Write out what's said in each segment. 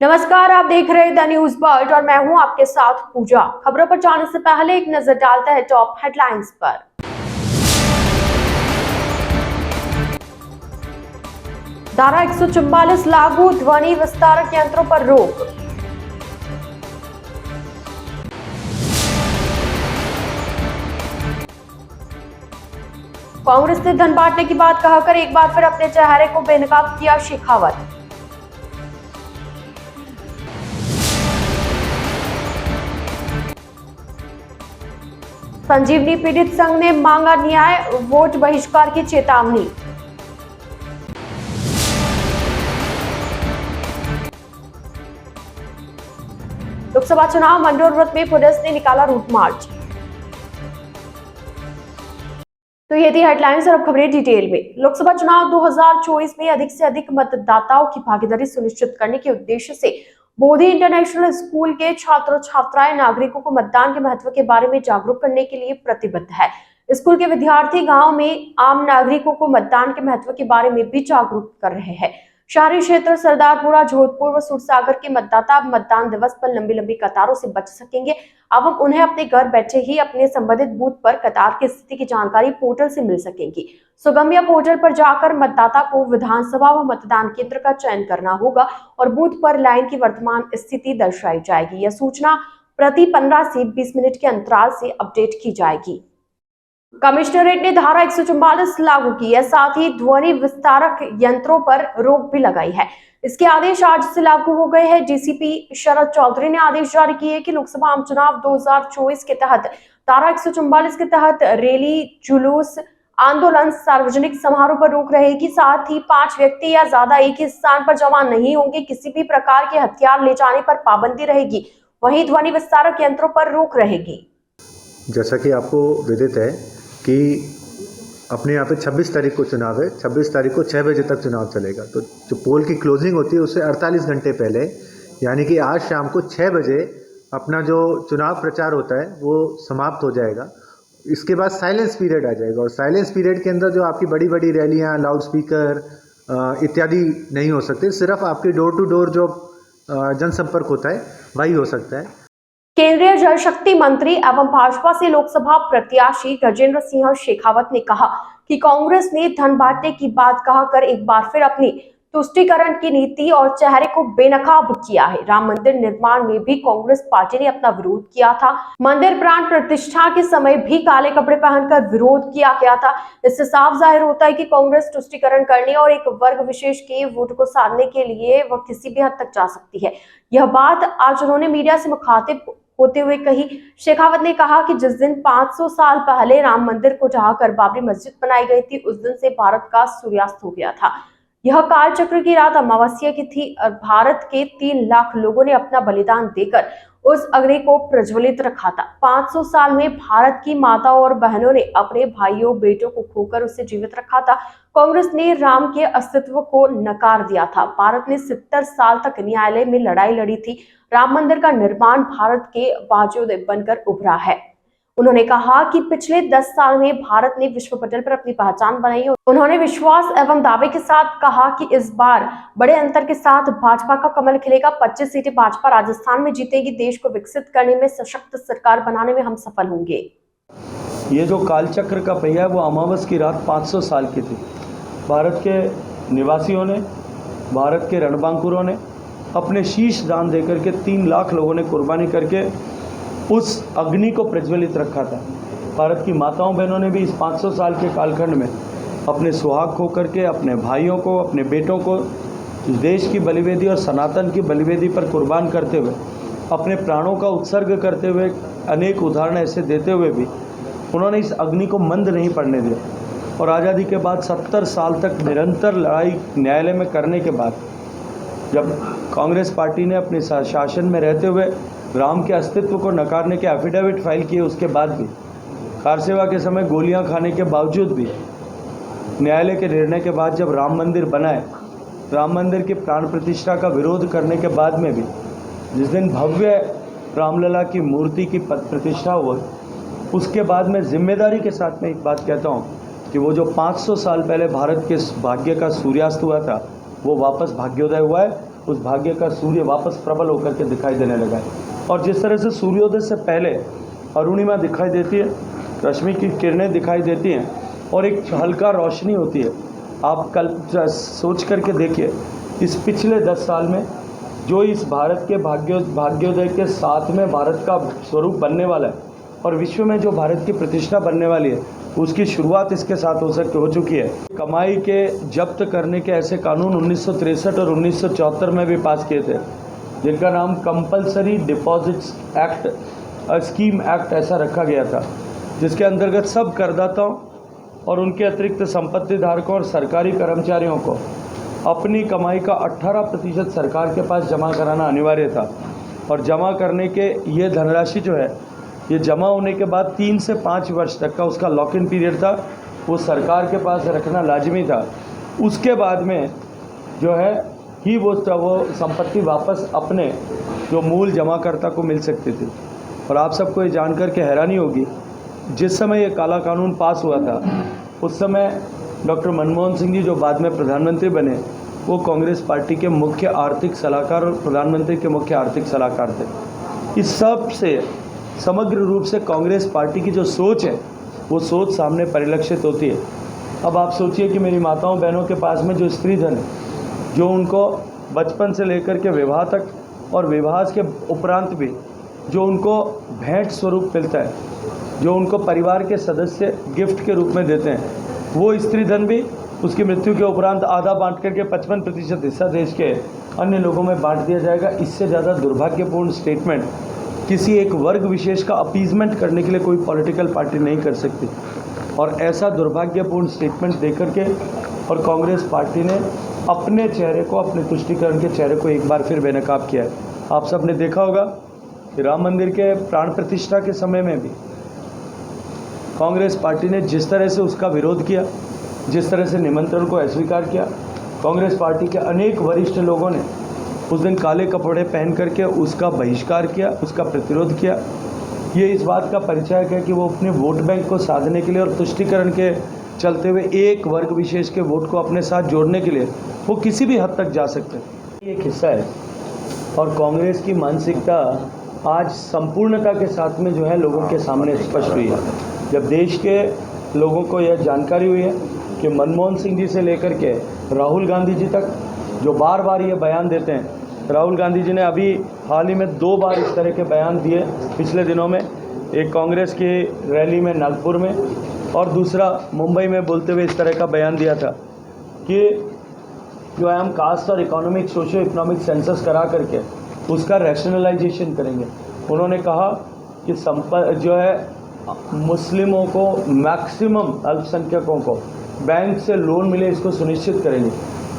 नमस्कार, आप देख रहे हैं द न्यूज बर्ड और मैं हूं आपके साथ पूजा। खबरों पर जाने से पहले एक नजर डालते हैं टॉप हेडलाइंस पर। धारा 144 लागू, ध्वनि विस्तारक यंत्रों पर रोक। कांग्रेस ने धन बांटने की बात कहकर एक बार फिर अपने चेहरे को बेनकाब किया शेखावत। संजीवनी पीड़ित संघ ने मांगा न्याय, वोट बहिष्कार की चेतावनी। लोकसभा चुनाव मंडोर व्रत में पुलिस ने निकाला रूट मार्च। तो ये थी हेडलाइंस और अब खबरें डिटेल में। लोकसभा चुनाव 2024 में अधिक से अधिक मतदाताओं की भागीदारी सुनिश्चित करने के उद्देश्य से बोधी इंटरनेशनल स्कूल के छात्र छात्राएं नागरिकों को मतदान के महत्व के बारे में जागरूक करने के लिए प्रतिबद्ध है। स्कूल के विद्यार्थी गांव में आम नागरिकों को मतदान के महत्व के बारे में भी जागरूक कर रहे हैं। शहरी क्षेत्र सरदारपुरा, जोधपुर व सूरसागर के मतदाता अब मतदान दिवस पर लंबी लंबी कतारों से बच सकेंगे। अब उन्हें अपने घर बैठे ही अपने संबंधित बूथ पर कतार की स्थिति की जानकारी पोर्टल से मिल सकेगी। सुगम्य पोर्टल पर जाकर मतदाता को विधानसभा व मतदान केंद्र का चयन करना होगा और बूथ पर लाइन की वर्तमान स्थिति दर्शाई जाएगी। यह सूचना प्रति 15 से 20 मिनट के अंतराल से अपडेट की जाएगी। कमिश्नरेट ने धारा 144 लागू की है, साथ ही ध्वनि विस्तारक यंत्रों पर रोक भी लगाई है। इसके आदेश आज से लागू हो गए हैं। डीसीपी शरद चौधरी ने आदेश जारी किए कि लोकसभा आम चुनाव 2024 के तहत धारा 144 के तहत रैली, जुलूस, आंदोलन, सार्वजनिक समारोह पर रोक रहेगी। साथ ही 5 व्यक्ति या ज्यादा एक ही स्थान पर जमा नहीं होंगे। किसी भी प्रकार के हथियार ले जाने पर पाबंदी रहेगी। वहीं ध्वनि विस्तारक यंत्रों पर रोक रहेगी। जैसा कि आपको विदित है कि अपने यहाँ पे 26 तारीख को चुनाव है। 26 तारीख को 6 बजे तक चुनाव चलेगा। तो जो पोल की क्लोजिंग होती है उससे 48 घंटे पहले, यानी कि आज शाम को 6 बजे अपना जो चुनाव प्रचार होता है वो समाप्त हो जाएगा। इसके बाद साइलेंस पीरियड आ जाएगा और साइलेंस पीरियड के अंदर जो आपकी बड़ी बड़ी रैलियाँ, लाउड स्पीकर इत्यादि नहीं हो सकते। सिर्फ आपके डोर टू डोर जो जनसंपर्क होता है वही हो सकता है। केंद्रीय जल शक्ति मंत्री एवं भाजपा से लोकसभा प्रत्याशी गजेंद्र सिंह शेखावत ने कहा कि कांग्रेस ने धन बांटने की बात कहकर एक बार फिर अपनी तुष्टीकरण की नीति और चेहरे को बेनकाब किया है। राम मंदिर निर्माण में भी कांग्रेस पार्टी ने अपना विरोध किया था। मंदिर प्राण प्रतिष्ठा के समय भी काले कपड़े पहनकर विरोध किया गया था। इससे साफ जाहिर होता है कि कांग्रेस तुष्टीकरण करने और एक वर्ग विशेष के वोट को साधने के लिए वह किसी भी हद तक जा सकती है। यह बात आज उन्होंने मीडिया से मुखातिब होते हुए कही। शेखावत ने कहा कि जिस दिन 500 साल पहले राम मंदिर को ढहाकर बाबरी मस्जिद बनाई गई थी, उस दिन से भारत का सूर्यास्त हो गया था। यह काल चक्र की रात अमावस्या की थी और भारत के 3 लाख लोगों ने अपना बलिदान देकर उस अग्नि को प्रज्वलित रखा था। 500 साल में भारत की माताओं और बहनों ने अपने भाइयों बेटों को खोकर उसे जीवित रखा था। कांग्रेस ने राम के अस्तित्व को नकार दिया था। भारत ने 70 साल तक न्यायालय में लड़ाई लड़ी थी। राम मंदिर का निर्माण भारत के बाजुद बनकर उभरा है। उन्होंने कहा कि पिछले 10 साल में भारत ने विश्व पटल पर अपनी पहचान बनाई। उन्होंने विश्वास एवं दावे के साथ कहा कि इस बार बड़े अंतर के साथ भाजपा का कमल खिलेगा। 25 सीटें भाजपा राजस्थान में जीतेगी। देश को विकसित करने में, सशक्त सरकार बनाने में हम सफल होंगे। ये जो कालचक्र का पहिया है वो अमावस की रात 500 साल की थी। भारत के निवासियों ने, भारत के रणबांकुरों ने अपने शीश दान देकर के 3 लाख लोगों ने कुर्बानी करके उस अग्नि को प्रज्वलित रखा था। भारत की माताओं बहनों ने भी इस 500 साल के कालखंड में अपने सुहाग खो करके अपने भाइयों को, अपने बेटों को देश की बलिवेदी और सनातन की बलिवेदी पर कुर्बान करते हुए, अपने प्राणों का उत्सर्ग करते हुए, अनेक उदाहरण ऐसे देते हुए भी उन्होंने इस अग्नि को मंद नहीं पड़ने दिया। और आज़ादी के बाद 70 साल तक निरंतर लड़ाई न्यायालय में करने के बाद जब कांग्रेस पार्टी ने अपने शासन में रहते हुए राम के अस्तित्व को नकारने के एफिडेविट फाइल किए, उसके बाद भी कारसेवा के समय गोलियां खाने के बावजूद भी न्यायालय के निर्णय के बाद जब राम मंदिर बनाए, राम मंदिर की प्राण प्रतिष्ठा का विरोध करने के बाद में भी जिस दिन भव्य रामलला की मूर्ति की प्रतिष्ठा हुई, उसके बाद मैं जिम्मेदारी के साथ में एक बात कहता हूँ कि वो जो 500 साल पहले भारत के भाग्य का सूर्यास्त हुआ था वो वापस भाग्योदय हुआ है। उस भाग्य का सूर्य वापस प्रबल होकर के दिखाई देने लगा है। और जिस तरह से सूर्योदय से पहले अरुणिमा दिखाई देती है, रश्मि की किरणें दिखाई देती हैं और एक हल्का रोशनी होती है, आप कल सोच करके देखिए इस पिछले 10 साल में जो इस भारत के भाग्योदय के साथ में भारत का स्वरूप बनने वाला है और विश्व में जो भारत की प्रतिष्ठा बनने वाली है, उसकी शुरुआत इसके साथ हो चुकी है। कमाई के जब्त करने के ऐसे कानून 1963 और 1974 में भी पास किए थे, जिनका नाम compulsory deposits act, scheme act ऐसा रखा गया था, जिसके अंतर्गत सब करदाताओं और उनके अतिरिक्त संपत्ति धारकों और सरकारी कर्मचारियों को अपनी कमाई का 18% सरकार के पास जमा कराना अनिवार्य था। और जमा करने के ये धनराशि जो है, ये जमा होने के बाद 3 से 5 वर्ष तक का उसका लॉक इन पीरियड था, वो सरकार के पास रखना लाजमी था। उसके बाद में जो है ही वो संपत्ति वापस अपने जो मूल जमाकर्ता को मिल सकती थी। और आप सबको ये जानकर के हैरानी होगी, जिस समय ये काला कानून पास हुआ था उस समय डॉक्टर मनमोहन सिंह जी जो बाद में प्रधानमंत्री बने, वो कांग्रेस पार्टी के मुख्य आर्थिक सलाहकार और प्रधानमंत्री के मुख्य आर्थिक सलाहकार थे। इस सब से समग्र रूप से कांग्रेस पार्टी की जो सोच है, वो सोच सामने परिलक्षित होती है। अब आप सोचिए कि मेरी माताओं बहनों के पास में जो स्त्री धन है, जो उनको बचपन से लेकर के विवाह तक और विवाह के उपरांत भी जो उनको भेंट स्वरूप मिलता है, जो उनको परिवार के सदस्य गिफ्ट के रूप में देते हैं, वो स्त्री धन भी उसकी मृत्यु के उपरांत आधा बांट करके 55% हिस्सा देश के अन्य लोगों में बांट दिया जाएगा। इससे ज़्यादा दुर्भाग्यपूर्ण स्टेटमेंट किसी एक वर्ग विशेष का अपीजमेंट करने के लिए कोई पॉलिटिकल पार्टी नहीं कर सकती। और ऐसा दुर्भाग्यपूर्ण स्टेटमेंट देकर के और कांग्रेस पार्टी ने अपने चेहरे को, अपने तुष्टीकरण के चेहरे को एक बार फिर बेनकाब किया है। आप सब ने देखा होगा कि राम मंदिर के प्राण प्रतिष्ठा के समय में भी कांग्रेस पार्टी ने जिस तरह से उसका विरोध किया, जिस तरह से निमंत्रण को अस्वीकार किया, कांग्रेस पार्टी के अनेक वरिष्ठ लोगों ने उस दिन काले कपड़े पहन करके उसका बहिष्कार किया, उसका प्रतिरोध किया। ये इस बात का परिचय है कि वो अपने वोट बैंक को साधने के लिए और तुष्टीकरण के चलते हुए एक वर्ग विशेष के वोट को अपने साथ जोड़ने के लिए वो किसी भी हद तक जा सकते हैं। ये एक हिस्सा है और कांग्रेस की मानसिकता आज संपूर्णता के साथ में जो है लोगों के सामने स्पष्ट हुई है। जब देश के लोगों को यह जानकारी हुई है कि मनमोहन सिंह जी से लेकर के राहुल गांधी जी तक जो बार बार ये बयान देते हैं, राहुल गांधी जी ने अभी हाल ही में 2 बार इस तरह के बयान दिए पिछले दिनों में, एक कांग्रेस की रैली में नागपुर में और दूसरा मुंबई में बोलते हुए इस तरह का बयान दिया था कि जो है हम कास्ट और इकोनॉमिक सोशियो इकोनॉमिक सेंसस करा करके उसका रैशनलाइजेशन करेंगे। उन्होंने कहा कि जो है मुस्लिमों को, मैक्सिमम अल्पसंख्यकों को बैंक से लोन मिले, इसको सुनिश्चित करेंगे।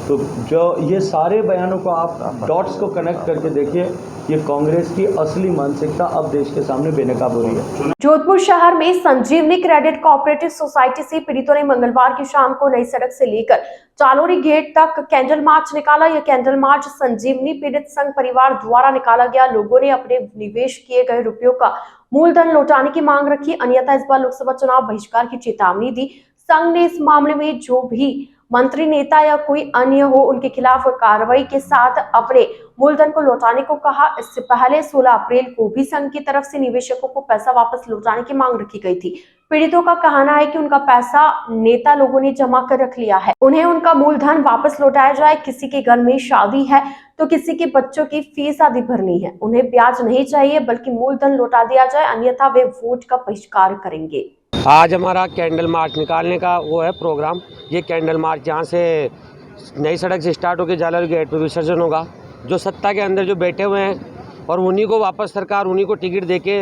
तो जो ये सारे बयानों को आप डॉट्स को कनेक्ट करके देखिए, ये कांग्रेस की असली मानसिकता अब देश के सामने बेनकाब हो रही है। जोधपुर शहर में संजीवनी क्रेडिट कोऑपरेटिव सोसाइटी से पीड़ितों ने मंगलवार की शाम को नई सड़क से लेकर चालोरी गेट तक कैंडल मार्च निकाला। यह कैंडल मार्च संजीवनी पीड़ित संघ परिवार द्वारा निकाला गया। लोगों ने अपने निवेश किए गए रुपयों का मूलधन लौटाने की मांग रखी, अन्यथा इस बार लोकसभा चुनाव बहिष्कार की चेतावनी दी। संघ ने इस मामले में जो भी मंत्री, नेता या कोई अन्य हो उनके खिलाफ कार्रवाई के साथ अपने मूलधन को लौटाने को कहा। इससे पहले 16 अप्रैल को भी संघ की तरफ से निवेशकों को पैसा वापस लौटाने की मांग रखी गई थी। पीड़ितों का कहना है कि उनका पैसा नेता लोगों ने जमा कर रख लिया है, उन्हें उनका मूलधन वापस लौटाया जाए। किसी के घर में शादी है तो किसी के बच्चों की फीस आदि भरनी है, उन्हें ब्याज नहीं चाहिए बल्कि मूलधन लौटा दिया जाए, अन्यथा वे वोट का बहिष्कार करेंगे। आज हमारा कैंडल मार्च निकालने का वो है प्रोग्राम। ये कैंडल मार्च जहाँ से नई सड़क से स्टार्ट होकर जालोरी गेट पर विसर्जन होगा। जो सत्ता के अंदर जो बैठे हुए हैं और उन्हीं को वापस सरकार उन्हीं को टिकट देके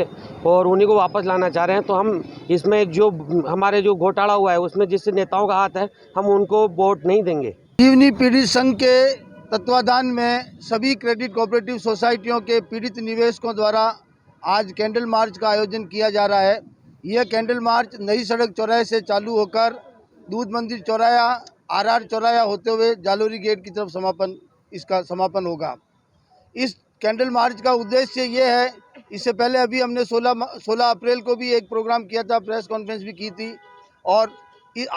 और उन्हीं को वापस लाना चाह रहे हैं, तो हम इसमें जो हमारे जो घोटाला हुआ है उसमें जिस नेताओं का हाथ है, हम उनको वोट नहीं देंगे। संजीवनी पीड़ित संघ के तत्वाधान में सभी क्रेडिट कोऑपरेटिव सोसाइटियों के पीड़ित निवेशकों द्वारा आज कैंडल मार्च का आयोजन किया जा रहा है। यह कैंडल मार्च नई सड़क चौराहे से चालू होकर दूध मंदिर चौराया, आरआर चौराया होते हुए जालोरी गेट की तरफ इसका समापन होगा। इस कैंडल मार्च का उद्देश्य ये है, इससे पहले अभी हमने 16 अप्रैल को भी एक प्रोग्राम किया था, प्रेस कॉन्फ्रेंस भी की थी। और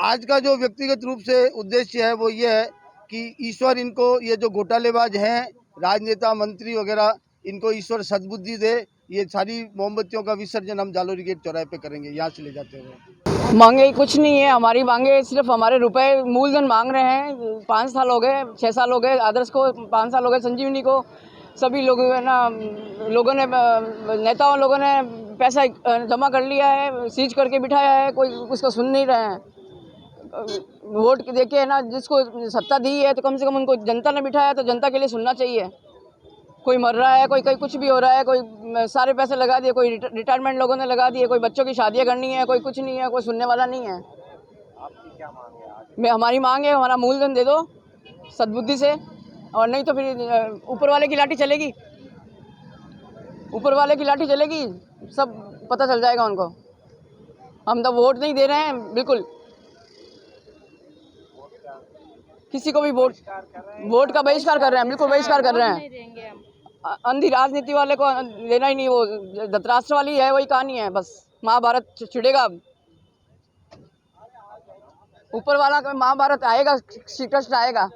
आज का जो व्यक्तिगत रूप से उद्देश्य है वो ये है कि ईश्वर इनको, ये जो घोटालेबाज हैं राजनेता मंत्री वगैरह इनको ईश्वर सद्बुद्धि दे। ये सारी मोमबत्तियों का विसर्जन हम जालोरी गेट चौराहे पे करेंगे, यहाँ से ले जाते हुए। मांगे कुछ नहीं है, हमारी मांगे सिर्फ हमारे रुपए मूलधन मांग रहे हैं। 5 साल हो गए, 6 साल हो गए आदर्श को, 5 साल हो गए संजीवनी को। सभी लोगों ने नेताओं लोगों ने पैसा जमा कर लिया है, सीज करके बिठाया है, कोई उसको सुन नहीं रहे हैं। वोट देके है ना, जिसको सत्ता दी है तो कम से कम उनको जनता ने बिठाया तो जनता के लिए सुनना चाहिए। कोई मर रहा है, कोई कहीं कुछ भी हो रहा है, कोई सारे पैसे लगा दिए, कोई रिटायरमेंट लोगों ने लगा दिए, कोई बच्चों की शादियां करनी है, कोई कुछ नहीं है, कोई सुनने वाला नहीं है। आपकी क्या मांग है? हमारी मांग है हमारा मूलधन दे दो सद्बुद्धि से, और नहीं तो फिर ऊपर वाले की लाठी चलेगी, ऊपर वाले की लाठी चलेगी, सब पता चल जाएगा उनको। हम तो वोट नहीं दे रहे हैं बिल्कुल, किसी को भी वोट का बहिष्कार कर रहे हैं, बिल्कुल बहिष्कार कर रहे हैं। अंधी राजनीति वाले को लेना ही नहीं, वो धृतराष्ट्र वाली है वही कहानी है, बस महाभारत छिड़ेगा, ऊपर वाला महाभारत आएगा, श्री कृष्ण आएगा।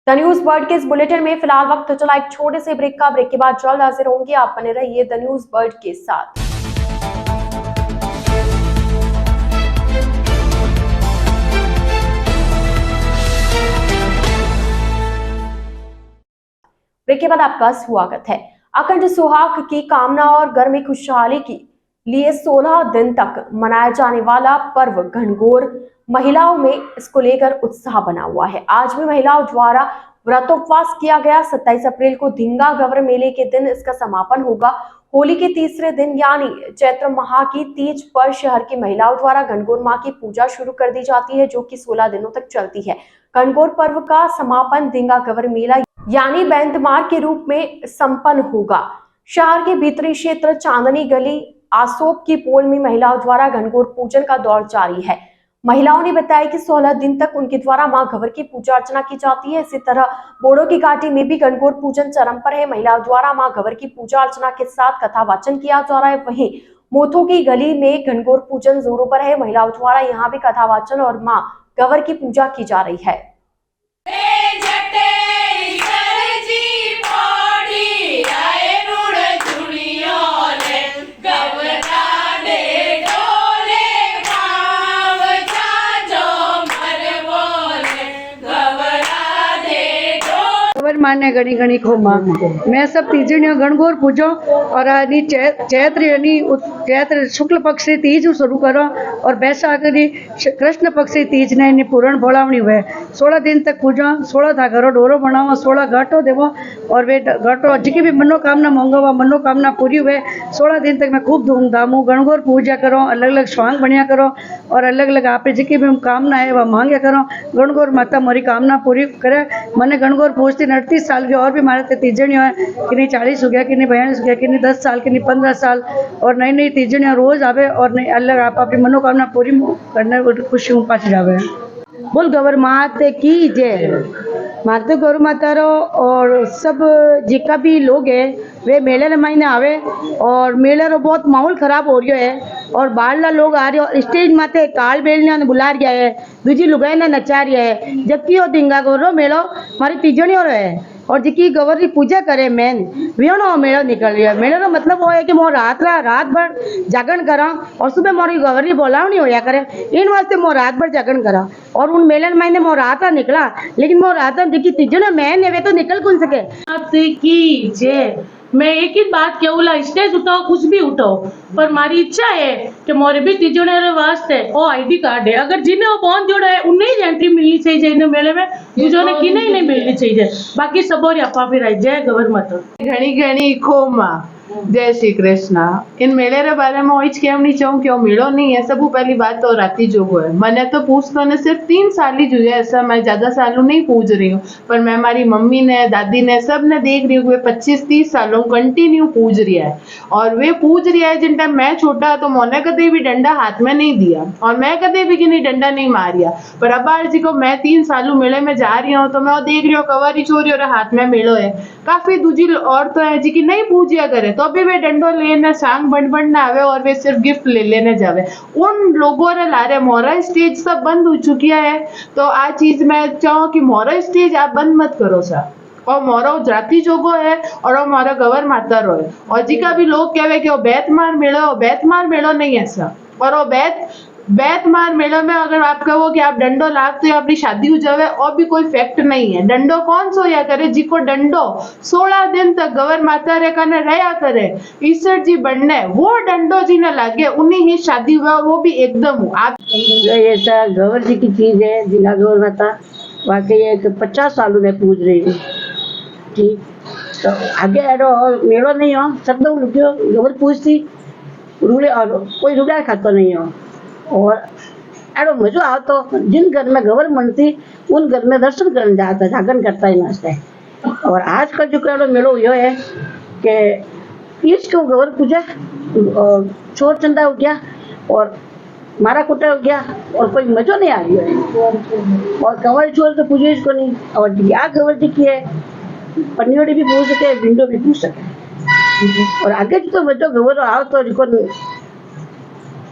द न्यूज वर्ल्ड के इस बुलेटिन में फिलहाल वक्त चला एक छोटे से ब्रेक का। ब्रेक के बाद जल्द हाजिर होंगे, आप बने रहिए द न्यूज वर्ल्ड के साथ। ब्रेक के बाद आपका स्वागत है। अखंड सुहाग की कामना और घर में खुशहाली के लिए 16 दिन तक मनाया जाने वाला पर्व घनघोर महिलाओं में इसको लेकर उत्साह बना हुआ है। आज भी महिलाओं द्वारा व्रतोपवास किया गया। 27 अप्रैल को धिंगा गवर मेले के दिन इसका समापन होगा। होली के तीसरे दिन यानी चैत्र माह की तीज पर शहर की महिलाओं द्वारा घनघोर मां की पूजा शुरू कर दी जाती है, जो कि 16 दिनों तक चलती है। घनघोर पर्व का समापन धिंगा गवर मेला यानी बैंतमार के रूप में संपन्न होगा। शहर के भीतरी क्षेत्र चांदनी गली आसोप की पोल में महिलाओं द्वारा घनघोर पूजन का दौर जारी है। महिलाओं ने बताया कि 16 दिन तक उनके द्वारा मां घवर की पूजा अर्चना की जाती है। इसी तरह बोड़ो की घाटी में भी घनघोर पूजन चरम पर है। महिलाओं द्वारा मां घवर की पूजा अर्चना के साथ कथा वाचन किया जा रहा है। वहीं मोथो की गली में घनघोर पूजन जोरों पर है। महिलाओं द्वारा यहाँ भी कथा वाचन और मां घवर की पूजा की जा रही है। माने घणी घणी खो मां मैं सब तीजणियों घनघोर पूजो और आदि चैत्र यानी चैत्र शुक्ल पक्ष से तीज शुरू करो और बैसाख कृष्ण पक्ष से तीज ने पूर्ण भोलावणी हुए। 16 दिन तक पूजो, 16 था घरों डोरो बनाओ, 16 घाटो देवो और वे घाटो जिकी भी मनोकामना मांगो वह मनोकामना पूरी हुए। 16 दिन तक मैं खूब धूमधाम घनघोर पूजा करो, अलग अलग स्वांग बनिया करो और अलग अलग आप जिकी भी कामना है वह मांगे करो। घनघोर माता मोरी कामना पूरी करे। मैंने घनघोर पूजती 38 साल की और भी मारे तीजणियों है कि नहीं 40 हो गया कि नहीं 42 हो गया कि नहीं 10 साल कि नहीं 15 साल और नई नई तीजणियाँ रोज आवे और नई अलग आप अपनी मनोकामना पूरी करने खुशी पास जावे। बोल गवर माता की जय। माता गौर माता रो और सब जिका भी लोग है वे मेले रे महीने आवे और मेले रो बहुत माहौल खराब हो रहा है और बाहर लोग आ रहे हो स्टेज माते काल बेलने ने बुला रहा है, दूजी लुगाई ने नचा रहा है, जबकि वो धिंगा गोरो मेलो मारी तीजणी और है और जिकी गवर की पूजा करे मेन वीनो मेलो निकल रहा है। मेले रो मतलब वो है कि मोर रात भर जागरण करा और सुबह मोरी गवर की बोलावनी होया करे, इन वास्ते मोर रात भर जागरण करा और उन मेले महीने मोर रात निकला, लेकिन मोर रात जिकी तीजणी मेन है वे तो निकल कौन सके। की जय। मैं एक ही बात कहूला, स्टेज उठाओ कुछ भी उठाओ पर मारी इच्छा है कि मोरे भी तीजोड़े वास्ते वो आईडी कार्ड है, अगर जिन्हें वो पहुंच जोड़ा है उन्हें ही एंट्री मिलनी चाहिए मेले में, दूसरों ने की नहीं मिलनी चाहिए। बाकी सब और अपा फिर जय गवर माता। घनी घनी खो मां जय श्री कृष्ण। इन मेले रे बारे में वही कहम नहीं चाहूँ कि वो मेलो नहीं है। सबू पहली बात तो राती जोगो है। मैंने तो पूछता ने सिर्फ 3 साल ही जुए, ऐसा मैं ज्यादा सालों नहीं पूछ रही हूँ, पर मैं हमारी मम्मी ने दादी ने सब ने देख रही हूँ वे 25-30 सालों कंटिन्यू पूज रहा है और वे पूज रहा है। जिन टाइम मैं छोटा तो मैंने कदे भी डंडा हाथ में नहीं दिया और मैं कदे भी कि नहीं डंडा नहीं मारिया, पर अब जी को मैं 3 सालों मेले में जा रही हूँ तो मैं देख रही हूँ कवारी चोरी और हाथ में मेलो है। काफी दूजी औरतें हैं जी की नहीं पूजिया करे तो अभी वे डंडो लेने सांग बन ना आवे और वे सिर्फ गिफ्ट ले लेने जावे। उन लोगों ने लारे मोरा स्टेज सब बंद हो चुकी है, तो आ चीज मैं चाहूँ कि मोरा स्टेज आप बंद मत करो सा। और मोरो जाति जोगो है और वो मारा गवर मातर है। और जी का भी लोग कहवे कि वो बेतमार मेलो नहीं है सर। और वो बेतमार मेलो में अगर आप कहो कि आप डंडो लागते हो अपनी शादी हो जावे और भी कोई फैक्ट नहीं है। डंडो कौन सो या करे जी को डंडो 16 दिन तक गवर माता रे कने रहा करे ईश्वर जी बनने वो डंडो जी ने लागे उन्हीं ही शादी हुआ वो भी एकदम हो। आप ऐसा गवर जी की चीज है जिला गवर माता वाकई एक 50 सालों में पूज रही हूँ ठीक। तो आगे एडो मेलो नहीं हो सब लोग रुकियो गवर पूजती रूड़े और कोई रुड़ा खाता नहीं हो। और एडो मजो आओ तो जिन घर में गवर मनती उन घर में दर्शन करने जाता जागरण करता ही नाचता है। और आज का जो एडो मेलो यो है कि ईच को गवर पूजा और चोर चंदा हो गया और मारा कुटा हो गया और कोई मजो नहीं आ रही है। और गवर चोर तो पूजे इसको नहीं। और या गवर जी की है पन्नियोड़ी भी पूछ सके विंडो भी पूछ सके। और आगे तो मजो गवर आओ तो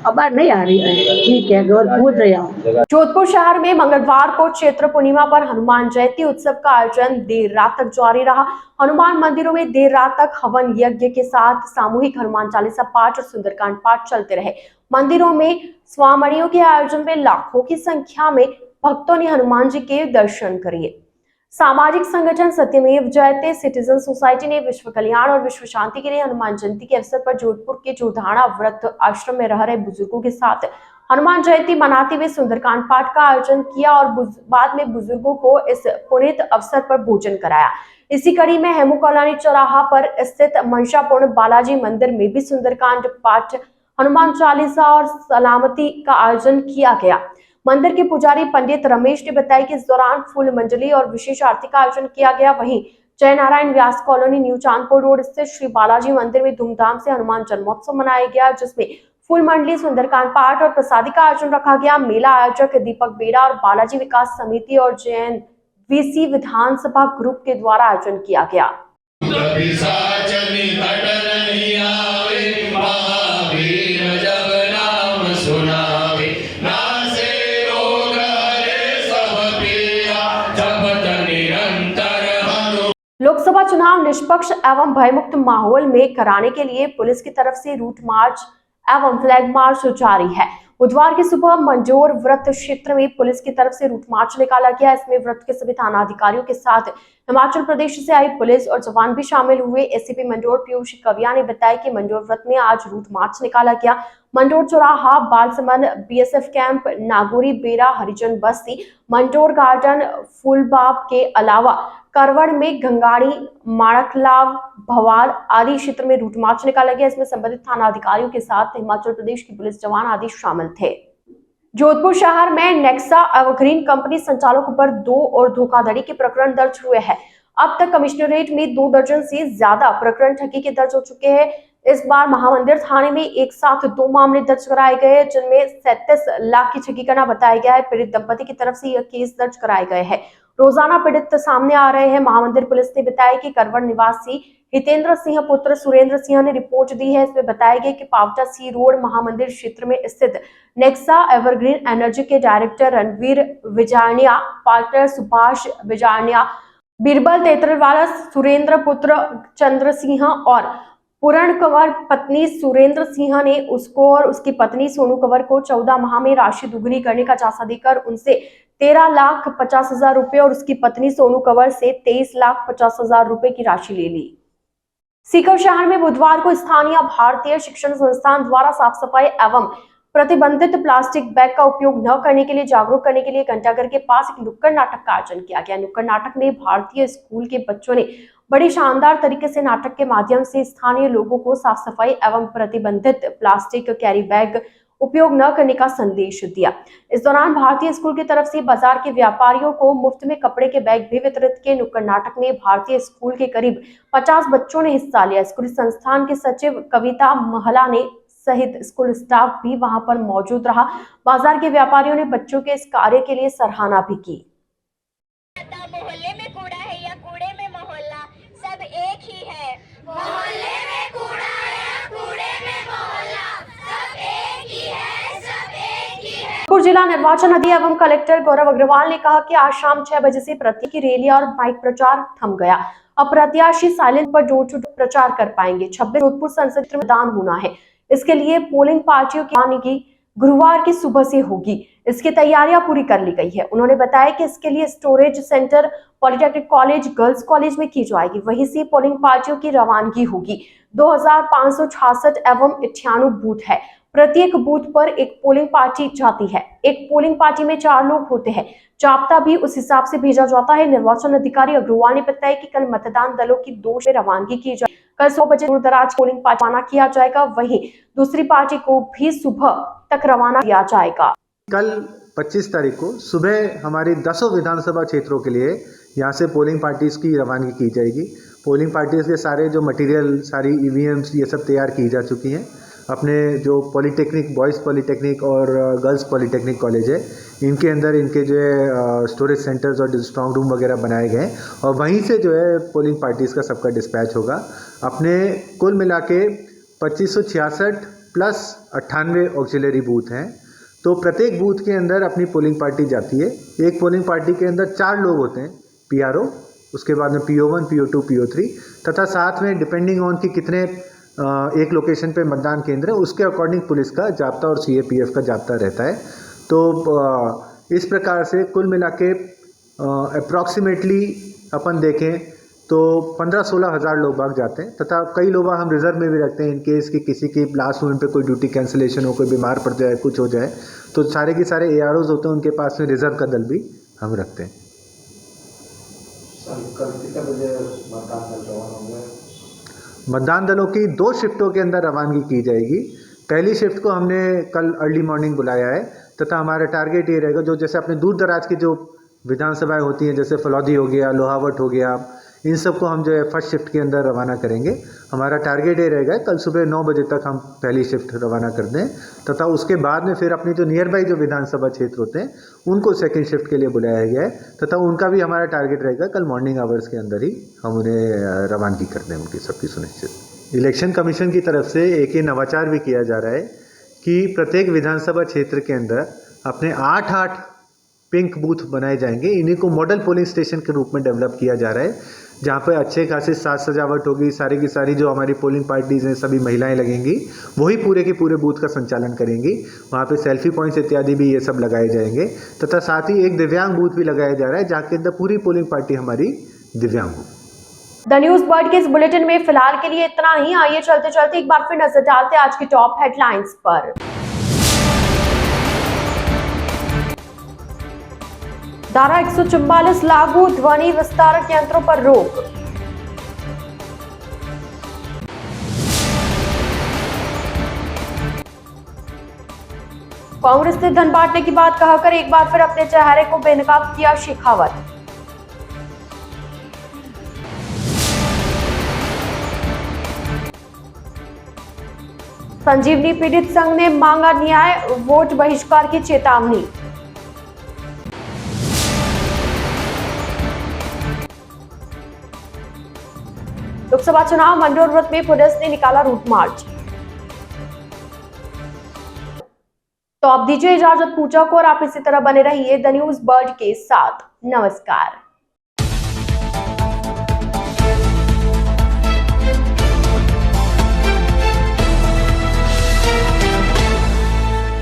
अब नहीं आ रही है ठीक है गवर पूछ रही हूँ। जोधपुर शहर में मंगलवार को चैत्र पूर्णिमा पर हनुमान जयंती उत्सव का आयोजन देर रात तक जारी रहा। हनुमान मंदिरों में देर रात तक हवन यज्ञ के साथ सामूहिक हनुमान चालीसा पाठ और सुंदरकांड पाठ चलते रहे। मंदिरों में स्वामणियों के आयोजन में लाखों की संख्या में भक्तों ने हनुमान जी के दर्शन किए। सामाजिक संगठन सत्यमेव जयते सिटीजन सोसाइटी ने विश्व कल्याण और विश्व शांति के लिए हनुमान जयंती के अवसर पर जोधपुर के जोधाना व्रत आश्रम में रह रहे बुजुर्गों के साथ हनुमान जयंती मनाते हुए सुंदरकांड पाठ का आयोजन किया और बाद में बुजुर्गों को इस पुनीत अवसर पर भोजन कराया। इसी कड़ी में हेमू कॉलोनी चौराहा पर स्थित मनसापूर्ण बालाजी मंदिर में भी सुंदरकांड पाठ हनुमान चालीसा और सलामती का आयोजन किया गया। मंदिर के पुजारी पंडित रमेश ने बताया कि इस दौरान फूल मंजली और विशेष आरती का आयोजन किया गया। वहीं जय Narayan Vyas colony new Chandpur road स्थित श्री बालाजी मंदिर में धूमधाम से हनुमान जन्मोत्सव मनाया गया, जिसमें फूल मंडली, सुंदरकांड पाठ और प्रसादी का आयोजन रखा गया। मेला आयोजक दीपक बेड़ा और बालाजी विकास समिति और जैन वीसी विधानसभा ग्रुप के द्वारा आयोजन किया गया। लोकसभा चुनाव निष्पक्ष एवं भयमुक्त माहौल में कराने के लिए पुलिस की तरफ से रूट मार्च एवं फ्लैग मार्च जारी है। बुधवार की सुबह मंजोर व्रत क्षेत्र में पुलिस की तरफ से रूट मार्च निकाला गया। इसमें व्रत के सभी थाना अधिकारियों के साथ हिमाचल प्रदेश से आई पुलिस और जवान भी शामिल हुए। एसीपी मंडोर पीयूष कविया ने बताया कि मंडोर व्रत में आज रूट मार्च निकाला गया। मंडोर चौराहा, बालसमंद, बीएसएफ कैंप, नागौरी, बेरा, हरिजन बस्ती, मंडोर गार्डन, फूलबाग के अलावा करवड़ में गंगाड़ी, माड़कलाव, भवाल आदि क्षेत्र में रूट मार्च निकाला गया। इसमें संबंधित थाना अधिकारियों के साथ हिमाचल प्रदेश की पुलिस जवान आदि शामिल थे। जोधपुर शहर में नेक्सा एवरग्रीन कंपनी संचालकों पर 2 और धोखाधड़ी के प्रकरण दर्ज हुए हैं। अब तक कमिश्नरेट में 2 दर्जन से ज्यादा प्रकरण ठगी के दर्ज हो चुके हैं। इस बार महामंदिर थाने में एक साथ 2 मामले दर्ज कराए गए हैं, जिनमें 37 लाख की ठगी करना बताया गया है। पीड़ित दंपति की तरफ से यह केस दर्ज कराए गए हैं। रोजाना पीड़ित सामने आ रहे हैं। महामंदिर पुलिस ने बताया कि करवड़ निवासी हितेंद्र सिंह पुत्र सुरेंद्र सिंह ने रिपोर्ट दी है। इसमें बताया गया कि पावटा सी रोड महामंदिर क्षेत्र में स्थित नेक्सा एवरग्रीन एनर्जी के डायरेक्टर रणवीर विजानिया, पार्टनर सुभाष विजानिया, बीरबल तेतरवाला, सुरेंद्र पुत्र चंद्र सिंह और पूर्ण कंवर पत्नी सुरेंद्र सिंह ने उसको और उसकी पत्नी सोनू कंवर को 14 माह में राशि दुगनी करने का झांसा देकर उनसे 13,50,000 रुपए और उसकी पत्नी सोनू कंवर से 23,50,000 रुपए की राशि ले ली। सीकर शहर में बुधवार को स्थानीय भारतीय शिक्षण संस्थान द्वारा साफ सफाई एवं प्रतिबंधित प्लास्टिक बैग का उपयोग न करने के लिए जागरूक करने के लिए घंटाघर के पास एक नुक्कड़ नाटक का आयोजन किया गया। नुक्कड़ नाटक में भारतीय स्कूल के बच्चों ने बड़ी शानदार तरीके से नाटक के माध्यम से स्थानीय लोगों को साफ सफाई एवं प्रतिबंधित प्लास्टिक कैरी बैग उपयोग न करने का संदेश दिया। इस दौरान भारतीय स्कूल की तरफ से बाजार के व्यापारियों को मुफ्त में कपड़े के बैग भी वितरित किए। नुक्कड़ नाटक में भारतीय स्कूल के करीब 50 बच्चों ने हिस्सा लिया। स्कूल संस्थान के सचिव कविता महला ने सहित स्कूल स्टाफ भी वहां पर मौजूद रहा। बाजार के व्यापारियों ने बच्चों के इस कार्य के लिए सराहना भी की। मोहल्ले में कूड़ा है या कूड़े में मोहल्ला, सब एक ही है। मोहल्ले में कूड़ा है या कूड़े में मोहल्ला, सब एक ही है, सब एक ही है। जिला निर्वाचन अधिकारी एवं कलेक्टर गौरव अग्रवाल ने कहा कि आज शाम 6 बजे से प्रतीक रैलियां और बाइक प्रचार थम गया। अब प्रत्याशी साइलेंट पर डोर टू डोर प्रचार कर पाएंगे। 26 जोधपुर संसदीय क्षेत्र में मतदान होना है। इसके लिए पोलिंग पार्टियों की आने की गुरुवार की सुबह से होगी। इसकी तैयारियां पूरी कर ली गई है। उन्होंने बताया कि इसके लिए storage centre polytechnic college, girls college में की जाएगी। वहीं से पोलिंग पार्टियों की रवानगी होगी। 2566 एवं 98 बूथ है। प्रत्येक बूथ पर एक पोलिंग पार्टी जाती है। एक पोलिंग पार्टी में 4 लोग होते हैं। जाब्ता भी उस हिसाब से भेजा जाता है। निर्वाचन अधिकारी अग्रवाल ने बताया कि कल मतदान दलों की 2 से रवानगी की जाएगी। कल 100 बजे दूर दराज पोलिंग पार्टी रवाना किया जाएगा। वहीं दूसरी पार्टी को भी सुबह तक रवाना किया जाएगा। कल 25 तारीख को सुबह हमारी 10 विधानसभा क्षेत्रों के लिए यहाँ से पोलिंग पार्टीज की रवानगी की जाएगी। पोलिंग पार्टीज के सारे जो मटेरियल, सारी ईवीएम्स ये सब तैयार की जा चुकी हैं। अपने जो पॉलिटेक्निक, बॉयज़ पॉलिटेक्निक और गर्ल्स पॉलिटेक्निक कॉलेज है, इनके अंदर इनके जो है स्टोरेज सेंटर्स और स्ट्रॉन्ग रूम वगैरह बनाए गए हैं और वहीं से जो है पोलिंग पार्टीज़ का सबका डिस्पैच होगा। अपने कुल मिला के 2566 प्लस 98 ऑक्सिलरी बूथ हैं, तो प्रत्येक बूथ के अंदर अपनी पोलिंग पार्टी जाती है। एक पोलिंग पार्टी के अंदर 4 लोग होते हैं, पीआरओ, उसके बाद में PO1, PO2, PO3 तथा साथ में डिपेंडिंग ऑन कि कितने एक लोकेशन पे मतदान केंद्र है उसके अकॉर्डिंग पुलिस का जाब्ता और CAPF का जाब्ता रहता है। तो इस प्रकार से कुल मिला के अप्रॉक्सीमेटली अपन देखें तो 15-16 हज़ार लोग बाग जाते हैं तथा कई लोग हम रिजर्व में भी रखते हैं इन केस कि किसी की लास्ट मोमेंट पे कोई ड्यूटी कैंसिलेशन हो, कोई बीमार पड़ जाए, कुछ हो जाए, तो सारे के सारे AROs होते हैं, उनके पास में रिजर्व का दल भी हम रखते हैं। मतदान दलों की 2 शिफ्टों के अंदर रवानगी की जाएगी। पहली शिफ्ट को हमने कल अर्ली मॉर्निंग बुलाया है तथा हमारा टारगेट ये रहेगा जो जैसे अपने दूर दराज की जो विधानसभाएं होती हैं, जैसे फलौदी हो गया, लोहावट हो गया, इन सबको हम जो है फर्स्ट शिफ्ट के अंदर रवाना करेंगे। हमारा टारगेट ये रहेगा कल सुबह 9 बजे तक हम पहली शिफ्ट रवाना कर दें तथा उसके बाद में फिर अपने जो नियर बाई जो विधानसभा क्षेत्र होते हैं उनको सेकंड शिफ्ट के लिए बुलाया गया है तथा उनका भी हमारा टारगेट रहेगा कल मॉर्निंग आवर्स के अंदर ही हम उन्हें रवानगी कर दें उनकी सबकी सुनिश्चित। इलेक्शन कमीशन की तरफ से एक ये नवाचार भी किया जा रहा है कि प्रत्येक विधानसभा क्षेत्र के अंदर अपने 8 पिंक बूथ बनाए जाएंगे। इन्हीं को मॉडल पोलिंग स्टेशन के रूप में डेवलप किया जा रहा है, जहाँ पे अच्छे खासी साज सजावट होगी। सारी की सारी जो हमारी पोलिंग पार्टीज़ हैं सभी महिलाएं लगेंगी, वही पूरे के पूरे बूथ का संचालन करेंगी। वहाँ पे सेल्फी पॉइंट्स इत्यादि भी ये सब लगाए जाएंगे तथा साथ ही एक दिव्यांग बूथ भी लगाया जा रहा है, जहाँ के अंदर पूरी पोलिंग पार्टी हमारी दिव्यांग हो। द न्यूज बर्ड के इस बुलेटिन में फिलहाल के लिए इतना ही। आइए चलते चलते एक बार फिर नजर डालते आज की टॉप हेडलाइंस पर। धारा 144 लागू, ध्वनि विस्तारक यंत्रों पर रोक। कांग्रेस ने धन बांटने की बात कहकर एक बार फिर अपने चेहरे को बेनकाब किया शेखावत। संजीवनी पीड़ित संघ ने मांगा न्याय, वोट बहिष्कार की चेतावनी। लोकसभा चुनाव मंडोर व्रत में पुलिस ने निकाला रूट मार्च। तो अब दीजिए इजाजत पूजा को और आप इसी तरह बने रहिए द न्यूज बर्ड के साथ। नमस्कार।